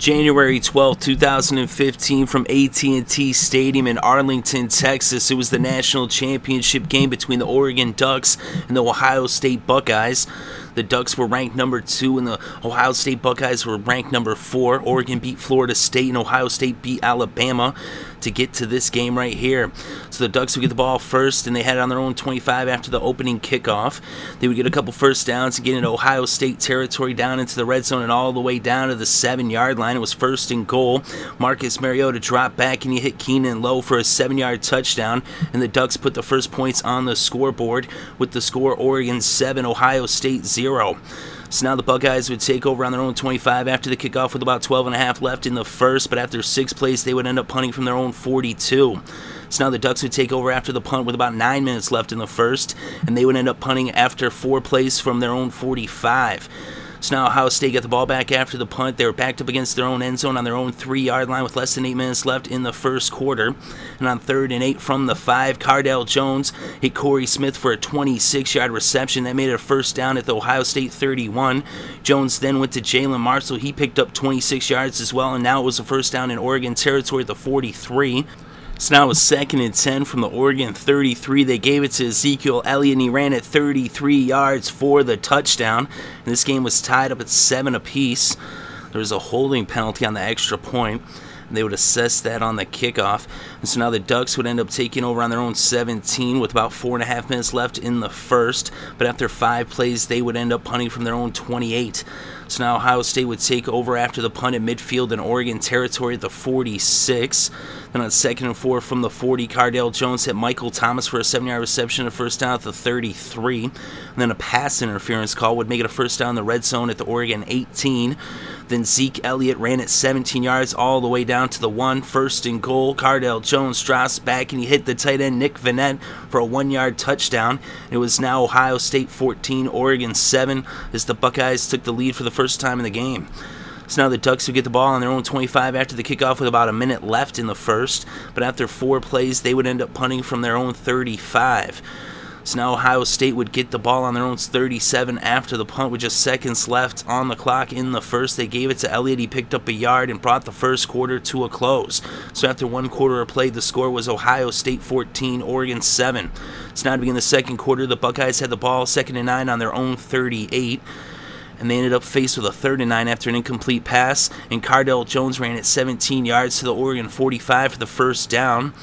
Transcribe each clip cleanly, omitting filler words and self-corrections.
January 12, 2015, from AT&T Stadium in Arlington, Texas. It was the national championship game between the Oregon Ducks and the Ohio State Buckeyes. The Ducks were ranked number 2 and the Ohio State Buckeyes were ranked number 4. Oregon beat Florida State and Ohio State beat Alabama to get to this game right here. So the Ducks would get the ball first, and they had it on their own 25 after the opening kickoff. They would get a couple first downs and get into Ohio State territory down into the red zone and all the way down to the 7-yard line. It was first and goal. Marcus Mariota dropped back and he hit Keanon Lowe for a 7-yard touchdown, and the Ducks put the first points on the scoreboard with the score Oregon 7, Ohio State 0. So now the Buckeyes would take over on their own 25 after the kickoff with about 12.5 left in the first, but after 6 plays they would end up punting from their own 42. So now the Ducks would take over after the punt with about 9 minutes left in the first, and they would end up punting after 4 plays from their own 45. So now Ohio State got the ball back after the punt. They were backed up against their own end zone on their own 3-yard line with less than 8 minutes left in the first quarter. And on 3rd and 8 from the 5, Cardale Jones hit Corey Smith for a 26-yard reception. That made it a first down at the Ohio State 31. Jones then went to Byron Marshall. He picked up 26 yards as well, and now it was a first down in Oregon territory at the 43. So now it was 2nd and 10 from the Oregon 33. They gave it to Ezekiel Elliot, and he ran it 33 yards for the touchdown. And this game was tied up at 7 apiece. There was a holding penalty on the extra point, and they would assess that on the kickoff. And so now the Ducks would end up taking over on their own 17 with about 4.5 minutes left in the first. But after 5 plays, they would end up punting from their own 28. So now Ohio State would take over after the punt at midfield in Oregon territory at the 46. Then on 2nd and 4 from the 40, Cardale Jones hit Michael Thomas for a 7-yard reception, a first down at the 33. And then a pass interference call would make it a first down in the red zone at the Oregon 18. Then Zeke Elliott ran it 17 yards all the way down to the 1. First and goal. Cardale Jones drops back and he hit the tight end Nick Vannett for a 1-yard touchdown. It was now Ohio State 14, Oregon 7, as the Buckeyes took the lead for the first time in the game. So now the Ducks would get the ball on their own 25 after the kickoff with about a minute left in the first, but after 4 plays they would end up punting from their own 35. So now Ohio State would get the ball on their own 37 after the punt with just seconds left on the clock in the first. They gave it to Elliott. He picked up a yard and brought the first quarter to a close. So after 1 quarter of play, the score was Ohio State 14, Oregon 7. So now to begin the second quarter, the Buckeyes had the ball 2nd and 9 on their own 38. And they ended up faced with a 3rd and 9 after an incomplete pass, and Cardale Jones ran it 17 yards to the Oregon 45 for the first down.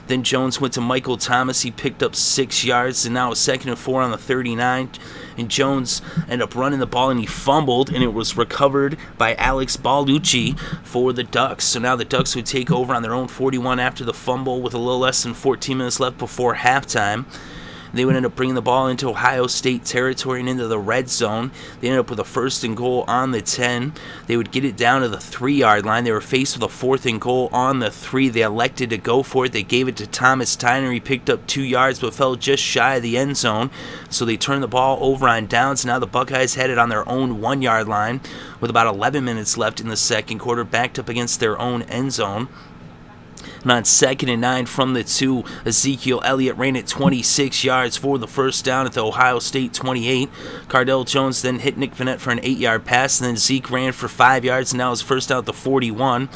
Then Jones went to Michael Thomas. He picked up 6 yards, and now it's 2nd and 4 on the 39. And Jones ended up running the ball, and he fumbled, and it was recovered by Alex Balducci for the Ducks. So now the Ducks would take over on their own 41 after the fumble with a little less than 14 minutes left before halftime. They would end up bringing the ball into Ohio State territory and into the red zone. They ended up with a 1st and goal on the 10. They would get it down to the 3-yard line. They were faced with a 4th and goal on the 3. They elected to go for it. They gave it to Thomas Tyner. He picked up 2 yards but fell just shy of the end zone. So they turned the ball over on downs. Now the Buckeyes had it on their own 1-yard line with about 11 minutes left in the second quarter, backed up against their own end zone. And on 2nd and 9 from the 2, Ezekiel Elliot ran it 26 yards for the first down at the Ohio State 28. Cardale Jones then hit Nick Vannett for an 8-yard pass, and then Zeke ran for 5 yards, and now his first down at the 41.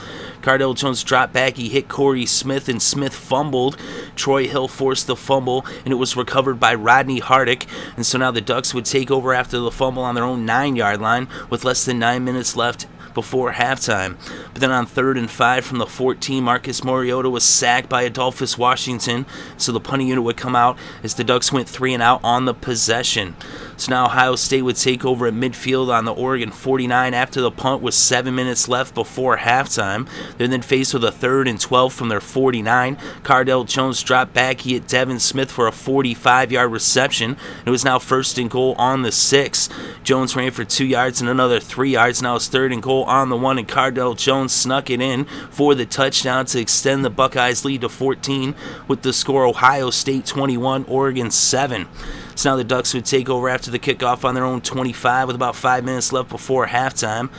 Cardale Jones dropped back. He hit Corey Smith, and Smith fumbled. Troy Hill forced the fumble, and it was recovered by Rodney Hardick. And so now the Ducks would take over after the fumble on their own 9-yard line with less than 9 minutes left before halftime. But then on 3rd and 5 from the 14, Marcus Mariota was sacked by Adolphus Washington, so the punting unit would come out as the Ducks went 3 and out on the possession. So now Ohio State would take over at midfield on the Oregon 49 after the punt with 7 minutes left before halftime. They're then faced with a 3rd and 12 from their 49. Cardale Jones dropped back. He hit Devin Smith for a 45-yard reception. It was now 1st and goal on the 6. Jones ran for 2 yards and another 3 yards. Now it's 3rd and goal on the 1, and Cardale Jones snuck it in for the touchdown to extend the Buckeyes lead to 14 with the score Ohio State 21, Oregon 7. So now the Ducks would take over after the kickoff on their own 25 with about 5 minutes left before halftime.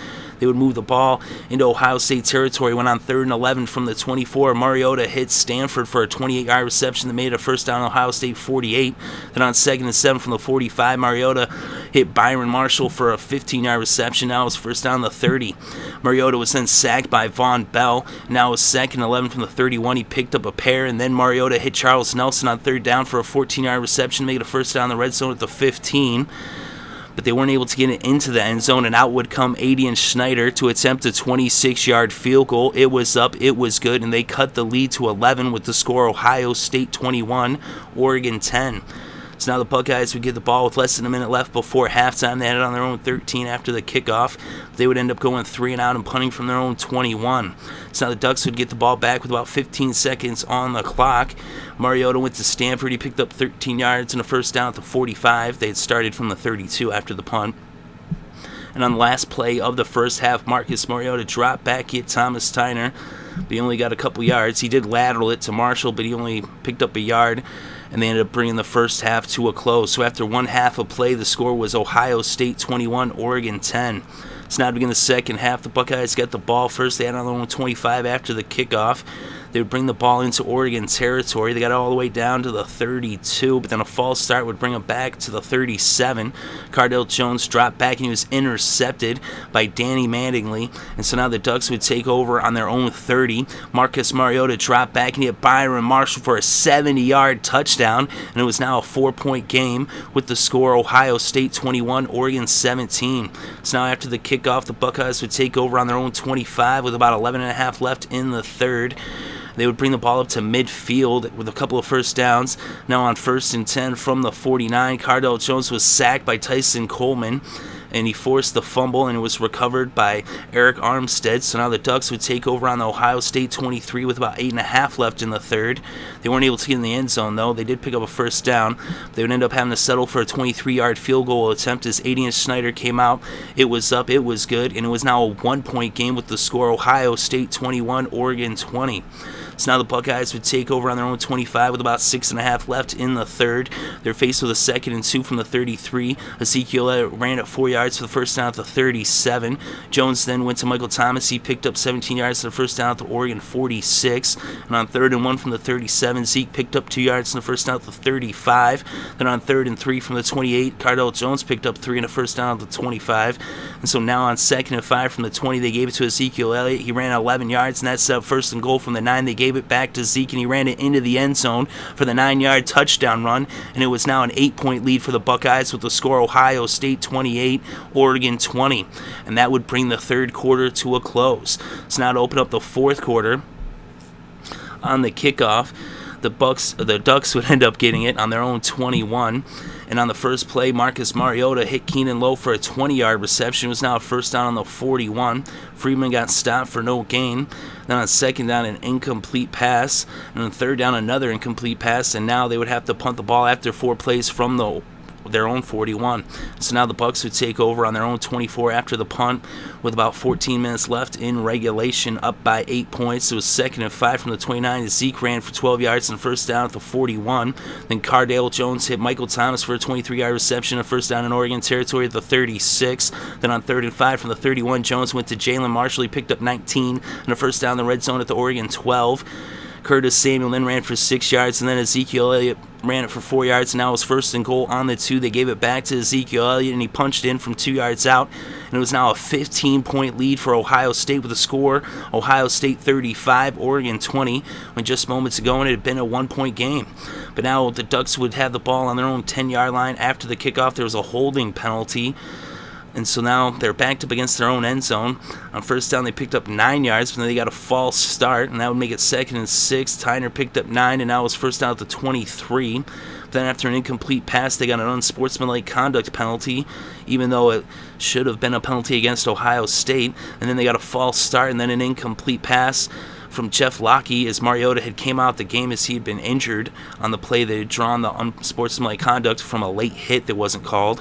They would move the ball into Ohio State territory. Went on 3rd and 11 from the 24. Mariota hit Stanford for a 28-yard reception that made it a first down Ohio State 48. Then on 2nd and 7 from the 45, Mariota hit Byron Marshall for a 15-yard reception. Now it was first down the 30. Mariota was then sacked by Von Bell. Now it was 2nd and 11 from the 31. He picked up a pair, and then Mariota hit Charles Nelson on 3rd down for a 14-yard reception, made it a first down in the red zone at the 15. But they weren't able to get it into the end zone, and out would come Aidan Schneider to attempt a 26-yard field goal. It was up, it was good, and they cut the lead to 11 with the score Ohio State 21, Oregon 10. So now the Buckeyes would get the ball with less than a minute left before halftime. They had it on their own 13 after the kickoff. They would end up going 3 and out and punting from their own 21. So now the Ducks would get the ball back with about 15 seconds on the clock. Mariota went to Stanford. He picked up 13 yards and a first down at the 45. They had started from the 32 after the punt. And on the last play of the first half, Marcus Mariota dropped back, hit Thomas Tyner, but he only got a couple yards. He did lateral it to Marshall, but he only picked up a yard, and they ended up bringing the first half to a close. So after one half of play, the score was Ohio State 21, Oregon 10. So now to begin the second half, the Buckeyes got the ball first. They had on their own 25 after the kickoff. They would bring the ball into Oregon territory. They got it all the way down to the 32, but then a false start would bring them back to the 37. Cardale Jones dropped back, and he was intercepted by Danny Mattingly. And so now the Ducks would take over on their own 30. Marcus Mariota dropped back, and he hit Byron Marshall for a 70-yard touchdown. And it was now a 4-point game with the score Ohio State 21, Oregon 17. So now after the kickoff, the Buckeyes would take over on their own 25 with about 11 and a half left in the third. They would bring the ball up to midfield with a couple of first downs. Now on 1st and 10 from the 49, Cardale Jones was sacked by Tyson Coleman, and he forced the fumble, and it was recovered by Eric Armstead. So now the Ducks would take over on the Ohio State 23 with about 8.5 left in the third. They weren't able to get in the end zone, though. They did pick up a first down. They would end up having to settle for a 23-yard field goal attempt as Aidan Schneider came out. It was up, it was good, and it was now a 1-point game with the score Ohio State 21, Oregon 20. So now the Buckeyes would take over on their own 25 with about 6.5 left in the third. They're faced with a 2nd and 2 from the 33. Ezekiel Elliot ran at 4 yards for the first down at the 37. Jones then went to Michael Thomas. He picked up 17 yards for the first down at the Oregon 46. And on 3rd and 1 from the 37, Zeke picked up 2 yards for the first down at the 35. Then on 3rd and 3 from the 28, Cardale Jones picked up 3 and a first down at the 25. And so now on 2nd and 5 from the 20, they gave it to Ezekiel Elliot. He ran 11 yards, and that set up 1st and goal from the 9. They gave it back to Zeke, and he ran it into the end zone for the 9-yard touchdown run, and it was now an 8-point lead for the Buckeyes with the score Ohio State 28, Oregon 20, and that would bring the third quarter to a close. So now to open up the fourth quarter, on the kickoff, the Ducks would end up getting it on their own 21. And on the first play, Marcus Mariota hit Keanon Lowe for a 20-yard reception. It was now a first down on the 41. Freeman got stopped for no gain. Then on 2nd down, an incomplete pass. And on 3rd down, another incomplete pass. And now they would have to punt the ball after 4 plays from their own 41. So now the Bucks would take over on their own 24 after the punt with about 14 minutes left in regulation, up by 8 points. It was 2nd and 5 from the 29. Zeke ran for 12 yards and first down at the 41. Then Cardale Jones hit Michael Thomas for a 23-yard reception, a first down in Oregon territory at the 36. Then on 3rd and 5 from the 31, Jones went to Jalen Marshall. He picked up 19 and a first down in the red zone at the Oregon 12. Curtis Samuel then ran for 6 yards, and then Ezekiel Elliot ran it for 4 yards. And now it was 1st and goal on the 2. They gave it back to Ezekiel Elliot, and he punched in from 2 yards out. And it was now a 15-point lead for Ohio State with a score Ohio State 35, Oregon 20, when just moments ago it had been a 1-point game. But now the Ducks would have the ball on their own 10-yard line. After the kickoff, there was a holding penalty. And so now they're backed up against their own end zone. On first down, they picked up 9 yards, but then they got a false start, and that would make it 2nd and 6. Tyner picked up 9, and now it was first down at the 23. Then after an incomplete pass, they got an unsportsmanlike conduct penalty, even though it should have been a penalty against Ohio State. And then they got a false start, and then an incomplete pass from Jeff Locke as Mariota had came out the game as he had been injured on the play that had drawn the unsportsmanlike conduct from a late hit that wasn't called.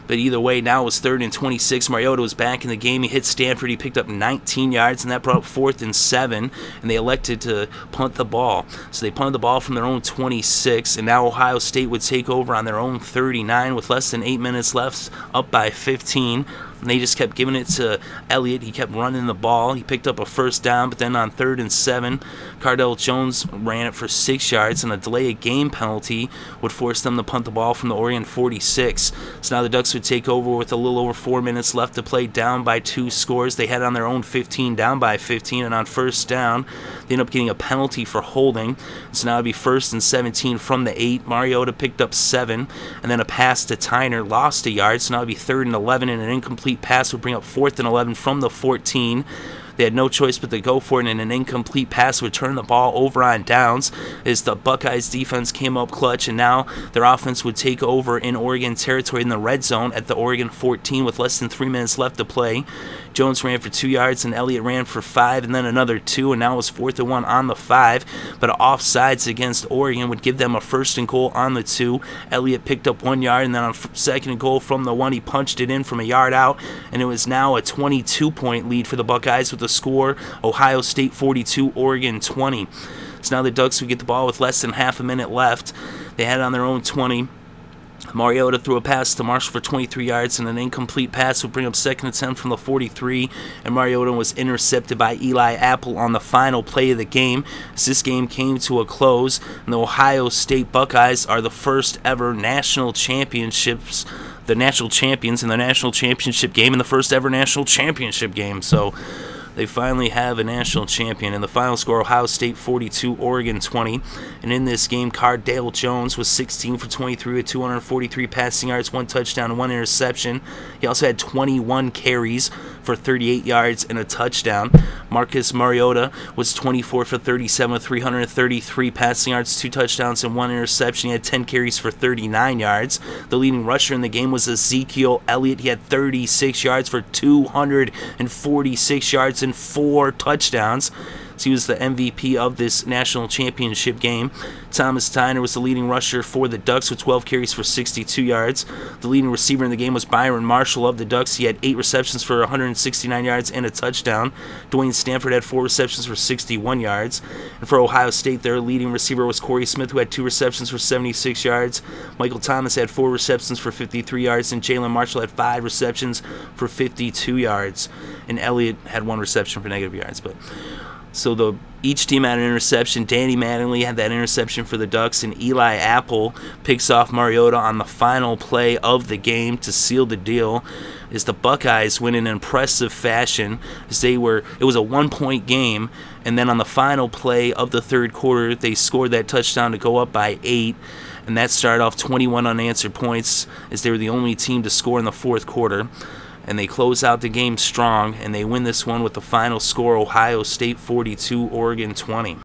But either way, now it was 3rd and 26. Mariota was back in the game. He hit Stanford. He picked up 19 yards, and that brought up 4th and 7, and they elected to punt the ball. So they punted the ball from their own 26, and now Ohio State would take over on their own 39 with less than 8 minutes left, up by 15. and they just kept giving it to Elliott. He kept running the ball. He picked up a first down, but then on 3rd and 7, Cardale Jones ran it for 6 yards, and a delay of game penalty would force them to punt the ball from the Oregon 46. So now the Ducks would take over with a little over 4 minutes left to play, down by 2 scores. They had on their own 15, down by 15, and on first down, they ended up getting a penalty for holding. So now it'd be 1st and 17 from the 8. Mariota picked up 7, and then a pass to Tyner lost a yard. So now it'd be 3rd and 11, and an incomplete pass would bring up 4th and 11 from the 14. They had no choice but to go for it, and an incomplete pass would turn the ball over on downs as the Buckeyes defense came up clutch, and now their offense would take over in Oregon territory in the red zone at the Oregon 14 with less than 3 minutes left to play. Jones ran for 2 yards, and Elliott ran for 5, and then another 2, and now it was 4th and 1 on the 5. But offsides against Oregon would give them a 1st and goal on the 2. Elliott picked up 1 yard, and then on 2nd and goal from the 1, he punched it in from a yard out, and it was now a 22-point lead for the Buckeyes with the score Ohio State 42, Oregon 20. So now the Ducks would get the ball with less than half a minute left. They had it on their own 20. Mariota threw a pass to Marshall for 23 yards, and an incomplete pass would bring up 2nd and 10 from the 43, and Mariota was intercepted by Eli Apple on the final play of the game. As this game came to a close, and the Ohio State Buckeyes are the first ever national championships, the national champions in the national championship game, and the first ever national championship game. So they finally have a national champion. In the final score, Ohio State 42, Oregon 20. And in this game, Cardale Jones was 16 for 23 with 243 passing yards, 1 touchdown, and 1 interception. He also had 21 carries for 38 yards and a touchdown. Marcus Mariota was 24 for 37 with 333 passing yards, 2 touchdowns, and 1 interception. He had 10 carries for 39 yards. The leading rusher in the game was Ezekiel Elliot. He had 36 yards for 246 yards and 4 touchdowns. So he was the MVP of this national championship game. Thomas Tyner was the leading rusher for the Ducks with 12 carries for 62 yards. The leading receiver in the game was Byron Marshall of the Ducks. He had 8 receptions for 169 yards and a touchdown. Dwayne Stanford had 4 receptions for 61 yards. And for Ohio State, their leading receiver was Corey Smith, who had 2 receptions for 76 yards. Michael Thomas had 4 receptions for 53 yards, and Jalen Marshall had 5 receptions for 52 yards. And Elliott had 1 reception for negative yards. So each team had an interception. Danny Mattingly had that interception for the Ducks, and Eli Apple picks off Mariota on the final play of the game to seal the deal. As the Buckeyes win in impressive fashion, as it was a 1-point game, and then on the final play of the 3rd quarter, they scored that touchdown to go up by 8. And that started off 21 unanswered points, as they were the only team to score in the 4th quarter. And they close out the game strong, and they win this one with the final score, Ohio State 42, Oregon 20.